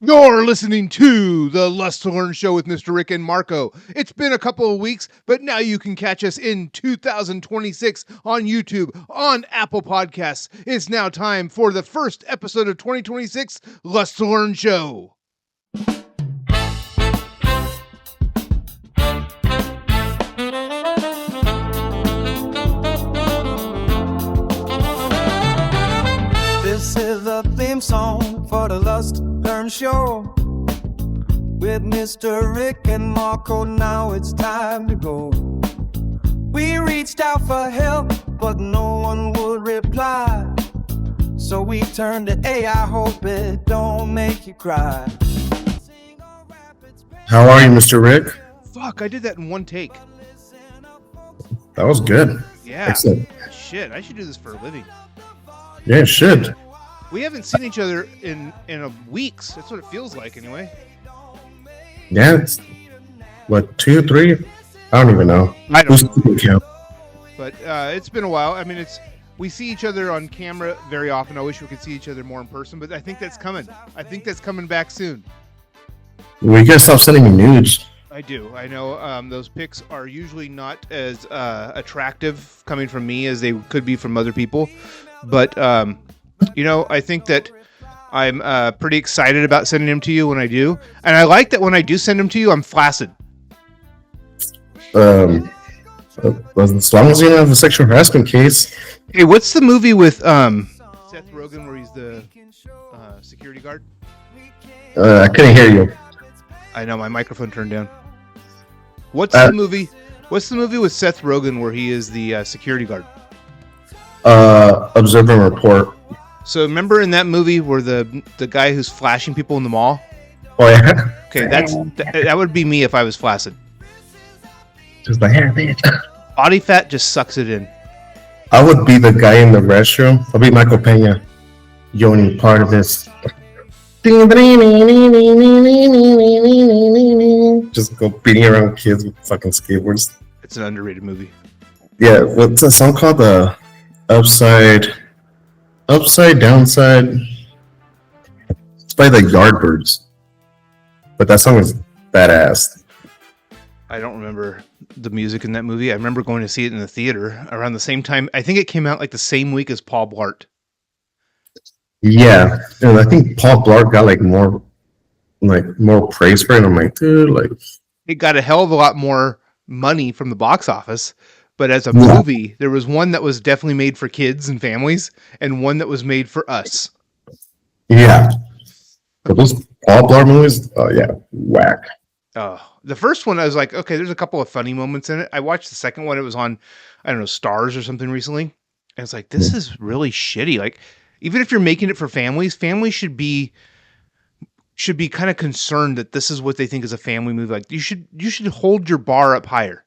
You're listening to the Lust2Learn show with Mr. Rick and Marco. It's been a couple of weeks, but now you can catch us in 2026 on YouTube, on Apple Podcasts. It's now time for the first episode of 2026 Lust2Learn show. This is the theme song for the Lust2Learn show with Mr. Rick and Marco. Now it's time to go. We reached out for help, but no one would reply. So we turned to AI, hope it don't make you cry. How are you, Mr. Rick? Fuck, I did that in one take. That was good. Yeah. Excellent. Shit, I should do this for a living. Yeah, it should. We haven't seen each other in weeks. That's what it feels like anyway. Yeah, it's what, 2, 3? I don't even know. I don't know. Keeping count? But it's been a while. I mean, we see each other on camera very often. I wish we could see each other more in person, but I think that's coming. I think that's coming back soon. Well, you gotta stop sending me nudes. I do. I know those pics are usually not as attractive coming from me as they could be from other people. But, I think that I'm pretty excited about sending them to you when I do. And I like that when I do send them to you, I'm flaccid. As long as you don't have a sexual harassment case. Hey, what's the movie with Seth Rogen where he's the security guard? I couldn't hear you. I know, my microphone turned down. What's the movie with Seth Rogen where he is the security guard? Observe and Report. So remember in that movie where the guy who's flashing people in the mall? Oh yeah. Okay, that would be me if I was flaccid. Just the hair, bitch. Body fat just sucks it in. I would be the guy in the restroom. I'll be Michael Pena. You only part of this. Just go beating around kids with fucking skateboards. It's an underrated movie. Yeah, what's that song called? The Upside, Downside. It's by the Yardbirds. But that song is badass. I don't remember the music in that movie. I remember going to see it in the theater around the same time. I think it came out like the same week as Paul Blart. Yeah, and I think Paul Blart got more praise for it. I'm like, dude, it got a hell of a lot more money from the box office. But as a movie, there was one that was definitely made for kids and families, and one that was made for us. Yeah, but those Paul Blart movies, whack. Oh, the first one, I was like, okay, there's a couple of funny moments in it. I watched the second one; it was on, I don't know, Stars or something recently. And it's like, this is really shitty. Like, even if you're making it for families should be kind of concerned that this is what they think is a family movie. Like, you should hold your bar up higher.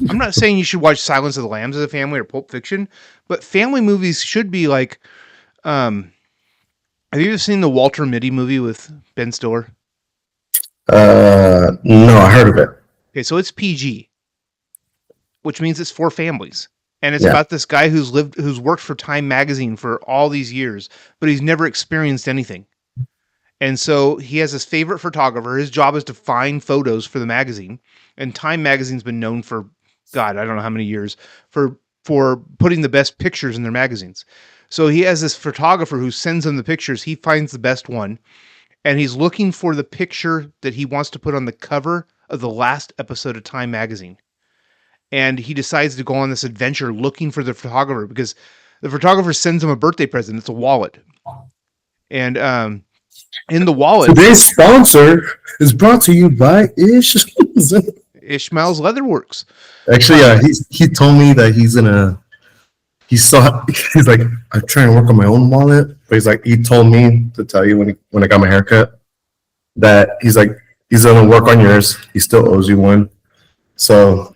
I'm not saying you should watch Silence of the Lambs as a family or Pulp Fiction, but family movies should be like, have you ever seen the Walter Mitty movie with Ben Stiller? No, I heard of it. Okay, so it's PG, which means it's for families. And it's about this guy who's worked for Time magazine for all these years, but he's never experienced anything. And so he has his favorite photographer. His job is to find photos for the magazine. And Time magazine's been known for, God, I don't know how many years, for putting the best pictures in their magazines. So he has this photographer who sends him the pictures. He finds the best one. And he's looking for the picture that he wants to put on the cover of the last episode of Time magazine. And he decides to go on this adventure looking for the photographer because the photographer sends him a birthday present. It's a wallet. And in the wallet... Today's sponsor is brought to you by Ishmael's Leatherworks. Actually, he told me that he's like, I'm trying to work on my own wallet. But he's like, he told me to tell you when I got my haircut that he's like, he's going to work on yours. He still owes you one. So...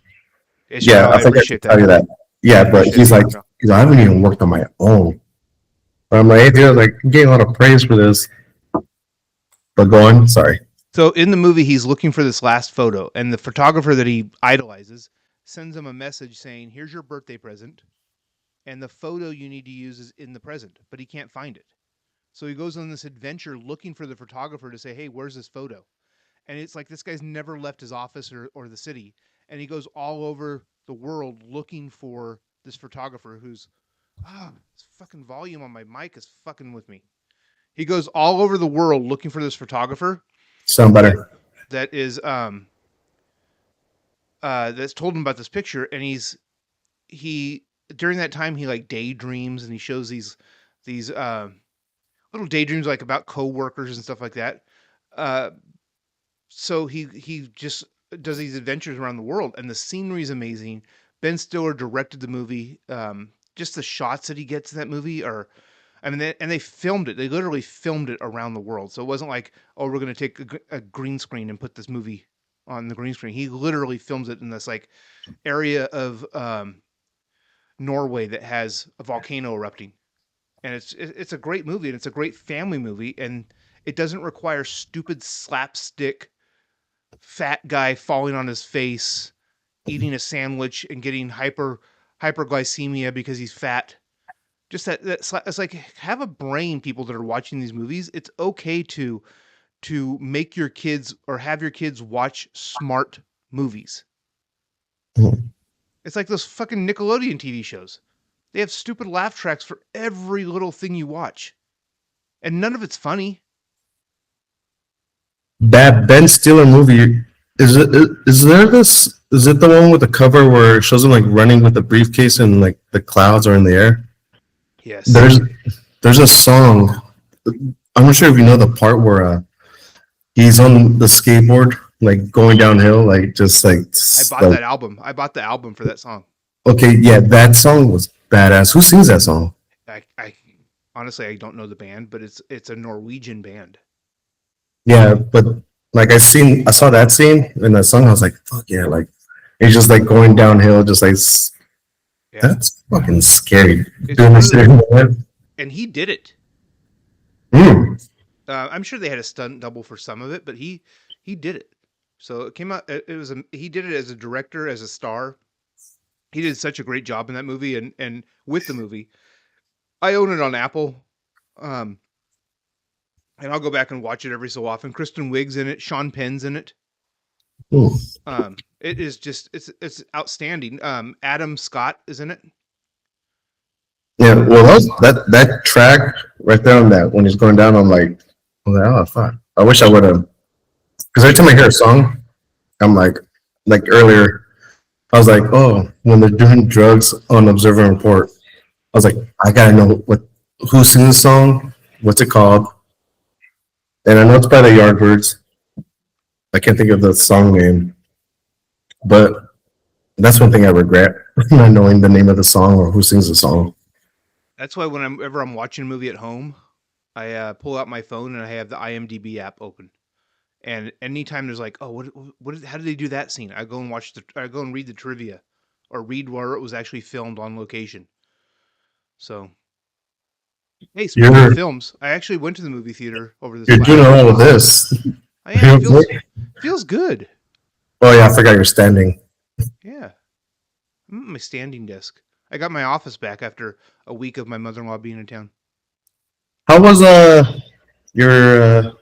Ishmael, I think I should tell you that. Yeah, but he's like, I haven't even worked on my own. But I'm like, hey, dude, like, I'm getting a lot of praise for this. But go on, sorry. So in the movie, he's looking for this last photo, and the photographer that he idolizes sends him a message saying, here's your birthday present, and the photo you need to use is in the present, but he can't find it. So he goes on this adventure looking for the photographer to say, "Hey, where's this photo?" And it's like this guy's never left his office or the city, and he goes all over the world looking for this photographer who's this fucking volume on my mic is fucking with me. He goes all over the world looking for this photographer Sound that better. that is that's told him about this picture, and he during that time he like daydreams, and he shows these little daydreams like about coworkers and stuff like that. Uh, so he just does these adventures around the world, and the scenery is amazing. Ben Stiller directed the movie. Just the shots that he gets in that movie are, I mean, they filmed it. They literally filmed it around the world. So it wasn't like, oh, we're going to take a green screen and put this movie on the green screen. He literally films it in this like area of Norway that has a volcano erupting, and it's a great movie, and it's a great family movie, and it doesn't require stupid slapstick fat guy falling on his face, eating a sandwich and getting hyperglycemia because he's fat. Just it's like have a brain, people that are watching these movies. It's okay to make your kids or have your kids watch smart movies. Mhm. It's like those fucking Nickelodeon TV shows. They have stupid laugh tracks for every little thing you watch, and none of it's funny. That Ben Stiller movie is there this? Is it the one with the cover where it shows him like running with a briefcase and like the clouds are in the air? Yes, There's there's a song. I'm not sure if you know the part where he's on the skateboard, like going downhill, like just I bought like that album. I bought the album for that song. okay, yeah, that song was badass. Who sings that song? I honestly I don't know the band, but it's a Norwegian band. Yeah, but like I saw that scene in that song. I was like, fuck yeah, like he's just like going downhill, just like Yeah, that's fucking scary. it's Doing one this of the shit. and he did it. Mm. I'm sure they had a stunt double for some of it, but he did it. So it came out. It was he did it as a director, as a star. He did such a great job in that movie, and with the movie, I own it on Apple. Um, and I'll go back and watch it every so often. Kristen Wiig's in it. Sean Penn's in it. Mm. It is just it's outstanding. Adam Scott is in it. Yeah, well, that track right there on that when he's going down, I'm like, oh fuck. I wish I would have, because every time I hear a song, I'm like earlier, I was like, oh, when they're doing drugs on Observe and Report, I was like, I gotta know who sings the song, what's it called, and I know it's by the Yardbirds. I can't think of the song name, but that's one thing I regret, not knowing the name of the song or who sings the song. That's why whenever I'm watching a movie at home, I pull out my phone and I have the IMDb app open. And anytime there's like, oh, how did they do that scene? I go and read the trivia, or read where it was actually filmed on location. So, hey, speaking of You're films, I actually went to the movie theater over this you're doing last all of Christmas. this. I am. Feels good. Oh yeah, I forgot you're standing. Yeah, I'm at my standing desk. I got my office back after a week of my mother-in-law being in town. How was your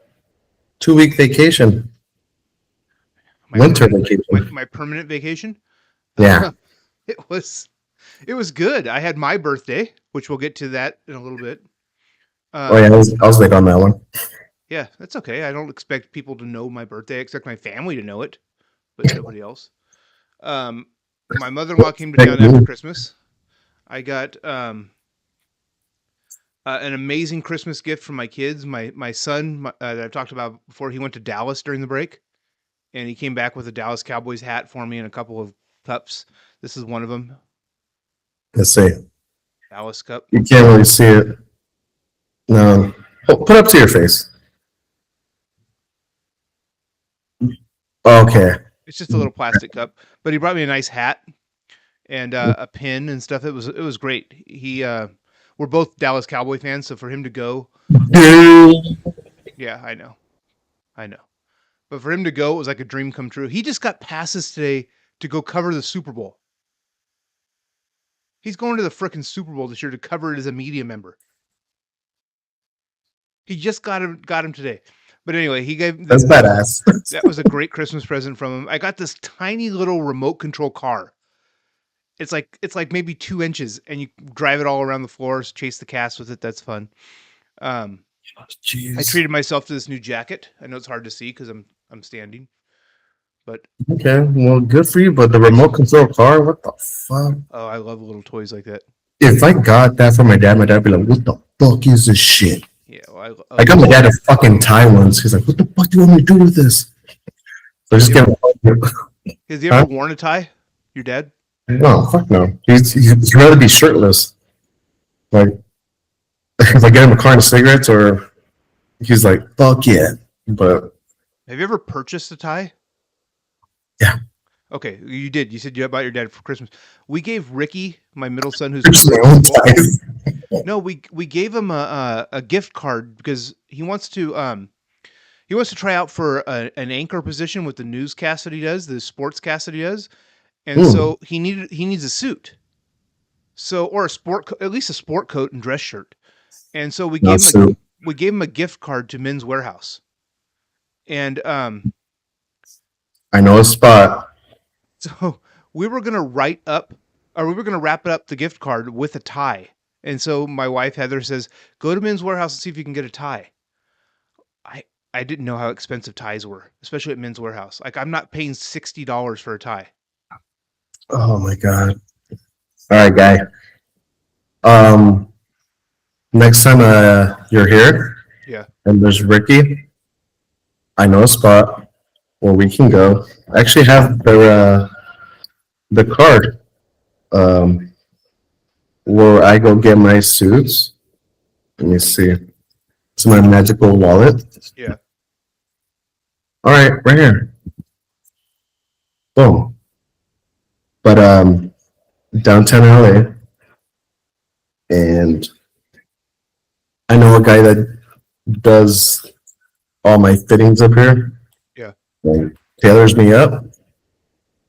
2 week vacation? My Winter permanent vacation. my permanent vacation. Yeah. It was good. I had my birthday, which we'll get to that in a little bit. Oh yeah, I was like on that one. Yeah, that's okay. I don't expect people to know my birthday. I expect my family to know it, but nobody else. My mother-in-law came to town after Christmas. I got an amazing Christmas gift from my kids. My son that I've talked about before, he went to Dallas during the break, and he came back with a Dallas Cowboys hat for me and a couple of cups. This is one of them, Let's see. Dallas cup. You can't really see it. No. Put up to your face. Okay. It's just a little plastic cup, but he brought me a nice hat and a pin and stuff. It was great. We're both Dallas Cowboy fans, so for him to go, yeah, I know. But for him to go, it was like a dream come true. He just got passes today to go cover the Super Bowl. He's going to the frickin' Super Bowl this year to cover it as a media member. He just got him today. But anyway, he gave That's badass. that was a great Christmas present from him. I got this tiny little remote control car. It's like maybe 2 inches, and you drive it all around the floors, chase the cats with it. That's fun. Um, I Jeez. treated myself to this new jacket. I know it's hard to see because I'm standing, but Okay, well, good for you. But the remote control car, what the fuck? oh, I love little toys like that. If I got that from my dad would be like, "What the fuck is this shit?" Yeah, well, I I got love my it. dad a fucking tie once. He's like, "What the fuck do you want me to do with this?" So Has just he give ever him. has he ever Huh? worn a tie? Your dad? No, fuck no. He'd rather be shirtless. Like if I get him a carton of cigarettes, or he's like, "Fuck yeah." But Have you ever purchased a tie? yeah, Okay, you did. You said you bought your dad for Christmas. We gave Ricky, my middle son, who's there's my currently in own school. ties. No, we gave him a gift card because he wants to try out for an anchor position with the newscast that he does, the sportscast that he does, and Mm, so he needs a suit, so or at least a sport coat and dress shirt, and so not so. we gave him a gift card to Men's Warehouse, and I know a spot. so we were gonna write up, or we were gonna wrap up the gift card with a tie, and so my wife Heather says, "Go to Men's Warehouse and see if you can get a tie." I I didn't know how expensive ties were, especially at Men's Warehouse. Like I'm not paying $60 for a tie. Oh my god. All right, guy. Um, next time you're here Yeah. and there's Ricky, I know a spot where we can go. I actually have the card where I go get my suits. Let me see. It's my magical wallet. Yeah. All right, right here. Boom. But downtown LA, and I know a guy that does all my fittings up here. Yeah. And tailors me up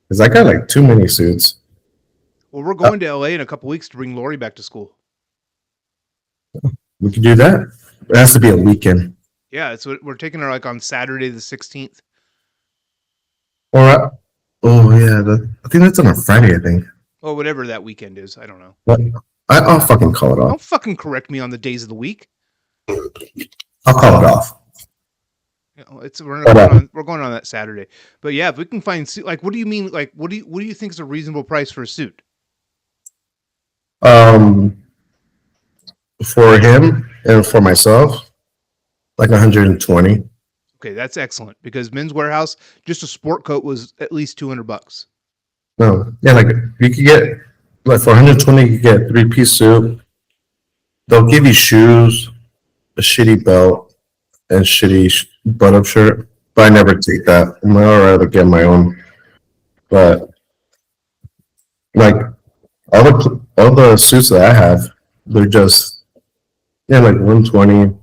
because I got like too many suits. Well, we're Uh, going to LA in a couple weeks to bring Lori back to school. we can do that. It has to be a weekend. Yeah, it's what we're taking her like on Saturday the 16th. Or oh yeah, I think that's on a Friday. I think. Or whatever that weekend is. I don't know. But I'll fucking call it Don't off. fucking correct me on the days of the week. I'll call it off. You know, it's we're But going on we're going on that Saturday. But yeah, if we can find like what do you mean like what do you think is a reasonable price for a suit? um, for him and for myself, like 120. Okay, that's excellent because Men's Warehouse just a sport coat was at least $200. No, yeah, like you could get like for 120, you could get a 3-piece suit. They'll give you shoes, a shitty belt, and shitty button-up shirt. But I never take that. I'd rather get my own. But like all the suits that I have, they're just yeah, like 120.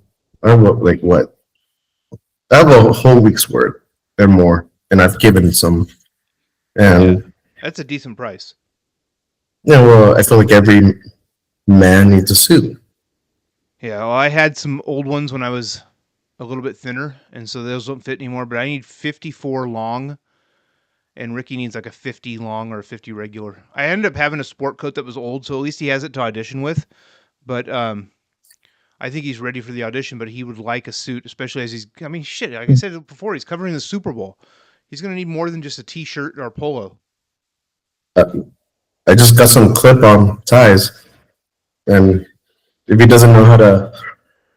I have like what? I have a whole week's worth and more, and I've given some. Yeah. And That's a decent price. yeah, well, I feel like every man needs a suit. Yeah, well, I had some old ones when I was a little bit thinner, and so those don't fit anymore. But I need 54 long, and Ricky needs like a 50 long or a 50 regular. I ended up having a sport coat that was old, so at least he has it to audition with. But I think he's ready for the audition. But he would like a suit, especially as he's. I mean, shit. Like I said before, he's covering the Super Bowl. He's gonna need more than just a T-shirt or a polo. Uh, I just got some clip-on ties, and if he doesn't know how to,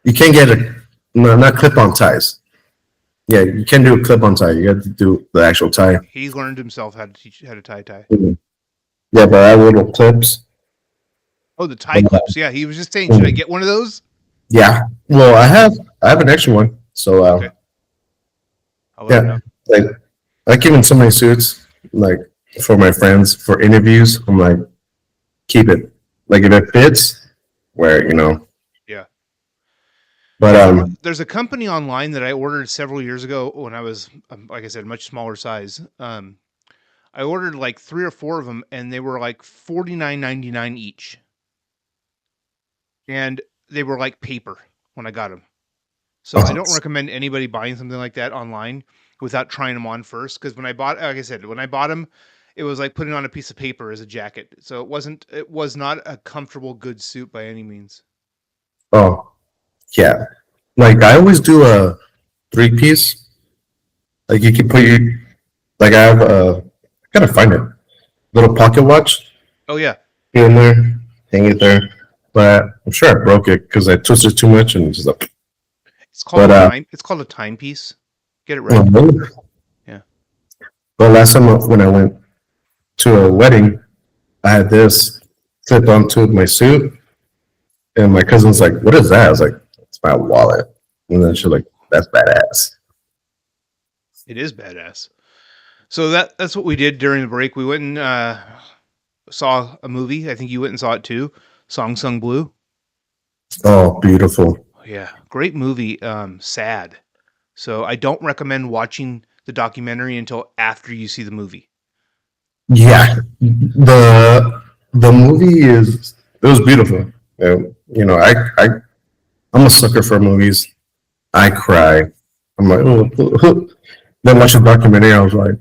you can't get a no, not clip-on ties. Yeah, you can't do a clip-on tie. You have to do the actual tie. He learned himself how to teach how to tie. Yeah, but I have little clips. Oh, the tie clips. Yeah, he was just saying, should I get one of those? Yeah. Well, I have an extra one. So Okay, I'll let him yeah, know. like I given so many suits like for my friends for interviews. I'm like, keep it. Like if it fits, wear it, you know. Yeah. But There's a company online that I ordered several years ago when I was, like I said, much smaller size. I ordered like 3 or 4 of them, and they were like $49.99 each, and they were like paper when I got them. So I don't recommend anybody buying something like that online without trying them on first. Because when I bought, like I said, when I bought them, it was like putting on a piece of paper as a jacket. So it was not a comfortable, good suit by any means. Oh, yeah. Like I always do a 3-piece. Like you can put your, like I have a, I gotta find it. Little pocket watch Oh yeah, here and there, hang it there. But I'm sure I broke it because I twisted too much and just like. it's called But it's called a timepiece. Get it right. Yeah. But last time when I went to a wedding, I had this clipped onto my suit, and my cousin's like, "What is that?" I was like, "It's my wallet." And then she's like, "That's badass." It is badass. So that's what we did during the break. We went and saw a movie. I think you went and saw it too. Song Sung Blue. Oh, beautiful. Yeah, great movie. Sad. So I don't recommend watching the documentary until after you see the movie. Yeah, the movie is it was beautiful. You know, I'm a sucker for movies. I cry. I'm like, oh. Then watch the documentary. I was like,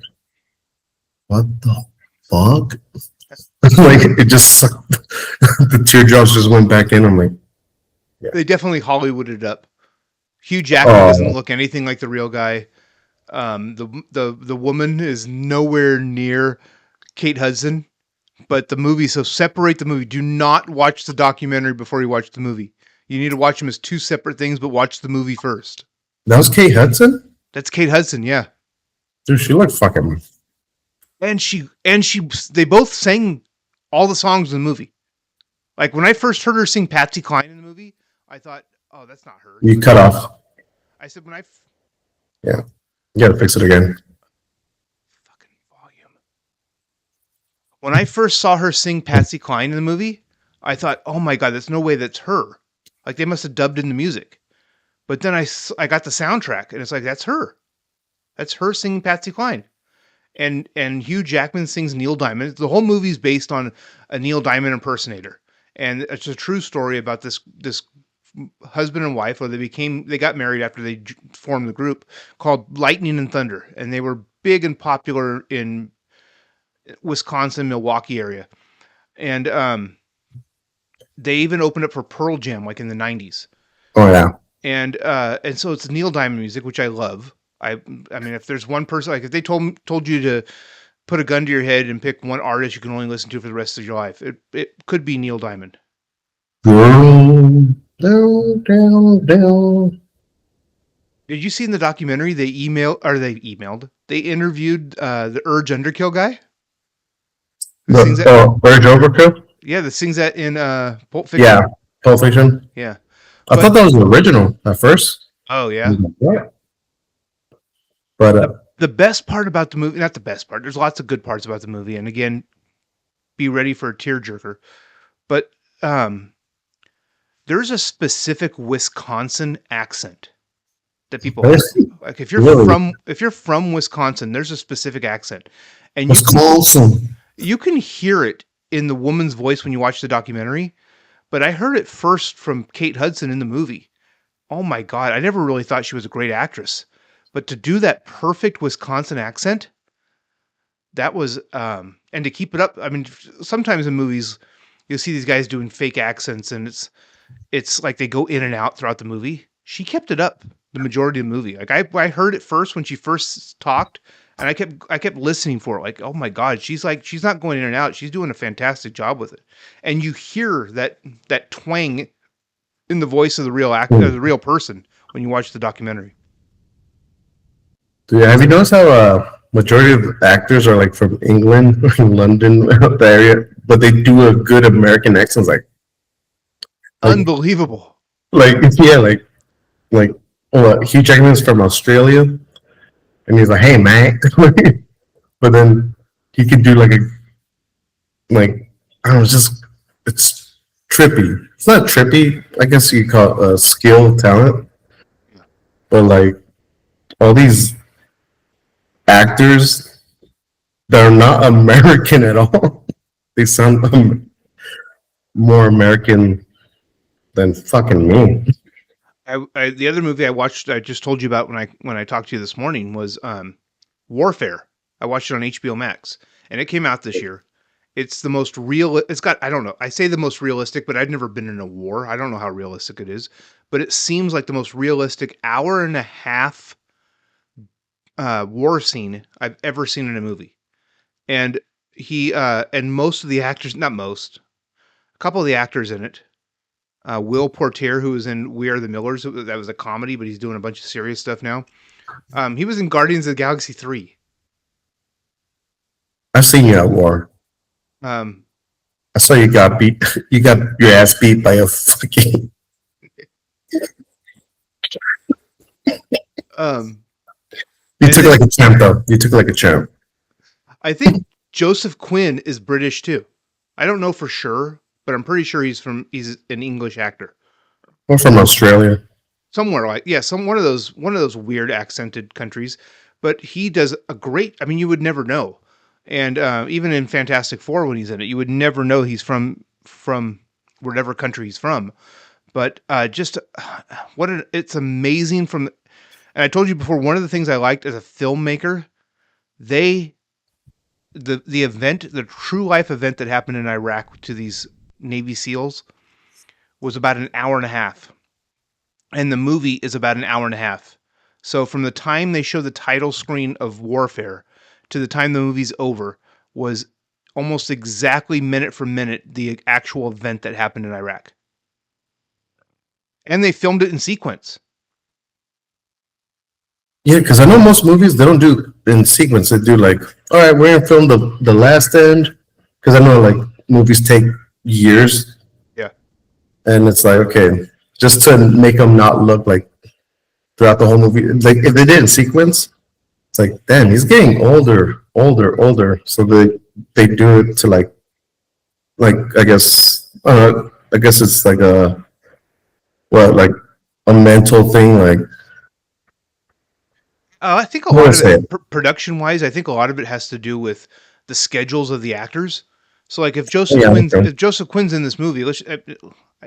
what the fuck? Like it just sucked. The teardrops just went back in. I'm like, yeah. They definitely Hollywooded it up. Hugh Jackman doesn't look anything like the real guy. The woman is nowhere near Kate Hudson, but the movie. So separate the movie. Do not watch the documentary before you watch the movie. You need to watch them as two separate things, but watch the movie first. That was Kate Hudson? That's Kate Hudson, yeah. Dude, she looked fucking. And they both sang all the songs in the movie. Like when I first heard her sing Patsy Cline in the movie, I thought, oh, that's not her. You cut off. I said Yeah. You gotta fix it again. Fucking volume. When I first saw her sing Patsy Cline in the movie, I thought, oh my God, there's no way that's her. Like they must have dubbed in the music. But then I got the soundtrack and it's like, that's her. That's her singing Patsy Cline. And Hugh Jackman sings Neil Diamond. The whole movie's based on a Neil Diamond impersonator. And it's a true story about this husband and wife, or they got married after they formed the group called Lightning and Thunder. And they were big and popular in Wisconsin, Milwaukee area. And they even opened up for Pearl Jam like in the 90s. Oh yeah. And so it's Neil Diamond music, which I love. I mean, if there's one person, like if they told you to put a gun to your head and pick one artist you can only listen to for the rest of your life, it could be Neil Diamond. Down, down, down. Did you see in the documentary they interviewed the Urge Underkill guy? Urge Overkill? Yeah, that sings that in Pulp Fiction. Yeah, Pulp Fiction. Yeah. I thought that was the original at first. Oh yeah. Yeah. But the best part about the movie, not the best part, there's lots of good parts about the movie, and again, be ready for a tearjerker. But there's a specific Wisconsin accent that people have. Like if you're from Wisconsin, there's a specific accent, and you can hear it in the woman's voice when you watch the documentary. But I heard it first from Kate Hudson in the movie. Oh my God, I never really thought she was a great actress. But to do that perfect Wisconsin accent, that was, and to keep it up. I mean, sometimes in movies, you'll see these guys doing fake accents, and it's like they go in and out throughout the movie. She kept it up the majority of the movie. Like I heard it first when she first talked, and I kept listening for it. Like, oh my God, she's not going in and out. She's doing a fantastic job with it, and you hear that twang in the voice of the the real person when you watch the documentary. Yeah, have you noticed how majority of actors are like from England or London, the area, but they do a good American accent, like unbelievable. Like Hugh Jackman's from Australia, and he's like, "Hey, man," but then he could do like I don't know, it's trippy. It's not trippy. I guess you call it skill, talent, but like all these actors that are not American at all. They sound more American than fucking me. The other movie I watched, I just told you about when I talked to you this morning, was Warfare. I watched it on HBO Max, and it came out this year. It's the most real. It's got, I don't know. I say the most realistic, but I've never been in a war. I don't know how realistic it is, but it seems like the most realistic hour and a half war scene I've ever seen in a movie. And and most of the actors, not most, a couple of the actors in it. Will Portier, who was in We Are the Millers, that was a comedy, but he's doing a bunch of serious stuff now. He was in Guardians of the Galaxy 3. I've seen you at war. Um, I saw you got beat. You got your ass beat by a fucking. um, You took it like a champ, though. You took it like a champ. I think Joseph Quinn is British too. I don't know for sure, but I'm pretty sure he's an English actor. Or from Australia. Somewhere like, yeah, one of those weird accented countries. But he does a great. I mean, you would never know. And even in Fantastic Four, when he's in it, you would never know he's from whatever country he's from. But just it's amazing. And I told you before, one of the things I liked as a filmmaker, the event, the true life event that happened in Iraq to these Navy SEALs was about an hour and a half. And the movie is about an hour and a half. So from the time they show the title screen of Warfare to the time the movie's over was almost exactly minute for minute the actual event that happened in Iraq. And they filmed it in sequence. Yeah, because I know most movies, they don't do in sequence. They do like, all right, we're going to film the last end. Because I know like movies take years. Yeah. And it's like, okay, just to make them not look like throughout the whole movie. Like if they did in sequence, it's like, damn, he's getting older. So they do it to like I guess it's like like a mental thing, like. I think a lot of it, production wise, I think a lot of it has to do with the schedules of the actors. So like if Joseph Quinn's in this movie,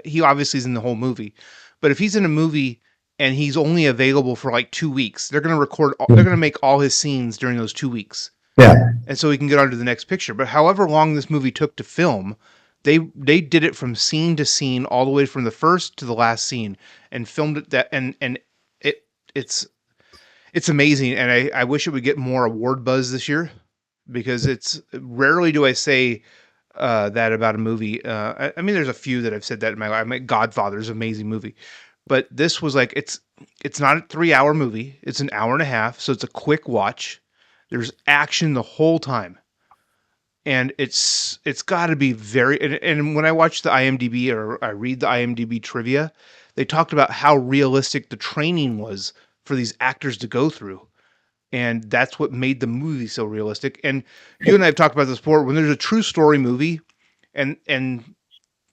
he obviously is in the whole movie, but if he's in a movie and he's only available for like 2 weeks, they're going to they're going to make all his scenes during those 2 weeks. Yeah. And so he can get on to the next picture. But however long this movie took to film, they did it from scene to scene, all the way from the first to the last scene, and filmed it and it's amazing. And I wish it would get more award buzz this year, because it's rarely do I say that about a movie. I mean, there's a few that I've said that in my life. I mean, Godfather's an amazing movie, but this was like, it's not a 3-hour movie. It's an hour and a half. So it's a quick watch. There's action the whole time. And it's got to be very, and when I watch the IMDb or I read the IMDb trivia, they talked about how realistic the training was for these actors to go through. And that's what made the movie so realistic. And you and I have talked about this before. When there's a true story movie, and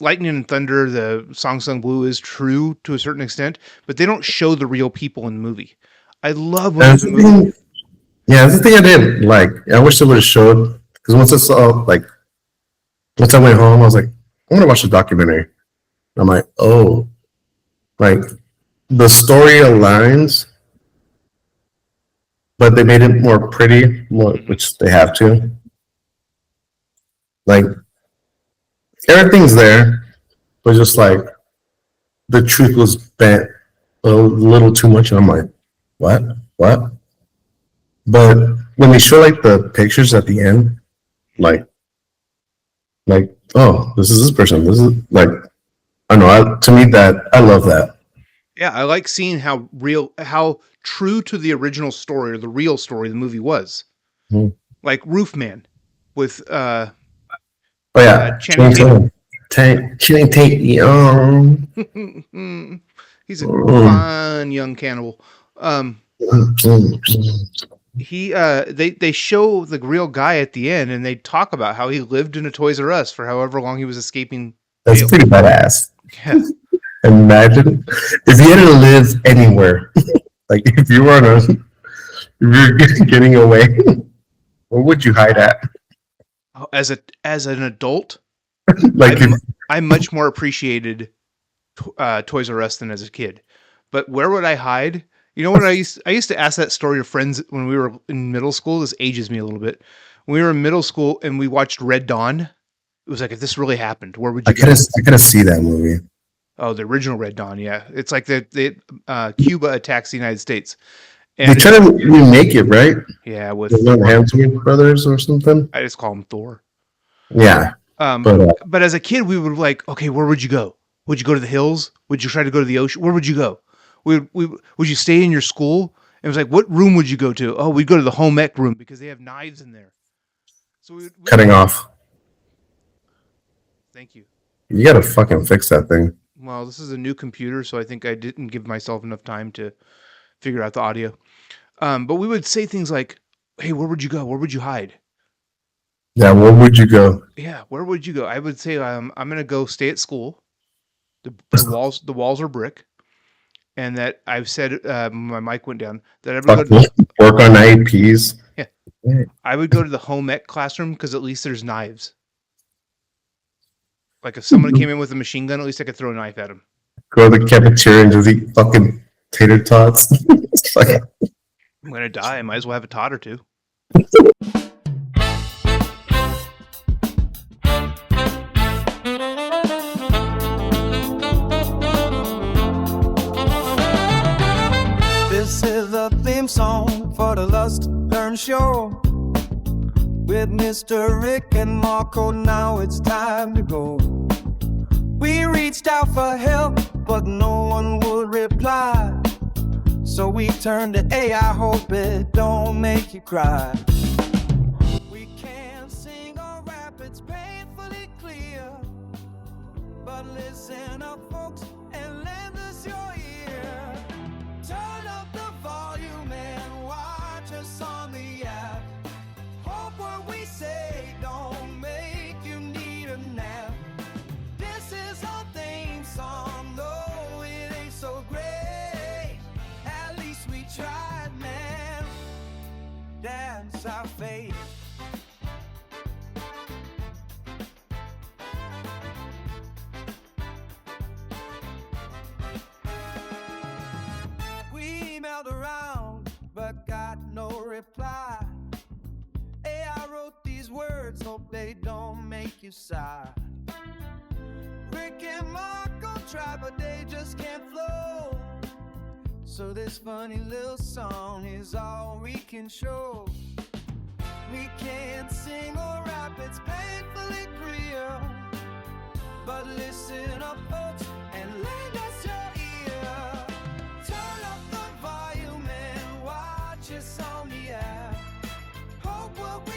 Lightning and Thunder, the Song Sung Blue, is true to a certain extent, but they don't show the real people in the movie. I love when there's a movie. Yeah, that's the thing I didn't like. I wish they would have showed, because once I went home, I was like, I'm gonna watch the documentary. And I'm like, oh, like the story aligns, but they made it more pretty, which they have to. Like everything's there, but just like the truth was bent a little too much, and I'm like, what? But when they show like the pictures at the end, like, oh, this is this person. This is like, I don't know. To me, that I love that. Yeah, I like seeing how true to the original story or the real story the movie was. Mm-hmm. Like Roofman with Channing Tatum. He's a fun young cannibal. They show the real guy at the end, and they talk about how he lived in a Toys R Us for however long he was escaping. That's pretty badass. Yeah. Imagine if you had to live anywhere, like if you were getting away, where would you hide at? As an adult, like I much more appreciated Toys R Us than as a kid. But where would I hide? You know what I used to ask that story to friends when we were in middle school. This ages me a little bit. When we were in middle school and we watched Red Dawn, it was like, if this really happened, where would you go? I gotta see that movie. Oh, the original Red Dawn, yeah. It's like the Cuba attacks the United States. They And try to remake it, right? yeah, with The Hemsworth brothers or something. I just call him Thor. Yeah, But as a kid, we would like, okay, where would you go? Would you go to the hills? Would you try to go to the ocean? Where would you go? Would you stay in your school? It was like, what room would you go to? Oh, we'd go to the home ec room because they have knives in there. So we cutting off. Thank you. You gotta fucking fix that thing. Well, this is a new computer, so I think I didn't give myself enough time to figure out the audio. But we would say things like, hey, where would you go? Where would you hide? Yeah, where would you go? Yeah, where would you go? I would say I'm gonna go stay at school. The walls are brick, and that I've said my mic went down that I would go to, Work on IEPs. yeah, I would go to the home ec classroom because at least there's knives. Like if someone came in with a machine gun, at least I could throw a knife at him. Go to the cafeteria and just eat fucking tater tots. It's like, I'm gonna die. I might as well have a tot or two. This is the theme song for the Lust2Learn show with Mr. Rick and Marco. Now it's time to go. We reached out for help, but no one would reply. So we turned to AI, hope it don't make you cry. We can't sing or rap, it's painfully clear. But listen up, folks, and lend us your ear. Turn up the volume and watch us on the app. Hope what we say don't make you need a nap. This is our theme song, though it ain't so great. At least we tried, man. That's our fate. We emailed around, but got no reply. Hey, I wrote these words, hope they don't make you sigh. Rick and Marco try, but they just can't flow. So this funny little song is all we can show. We can't sing or rap, it's painfully real. But listen up, folks, and lend us your ear. Turn up the volume and watch us on the app. Hope what we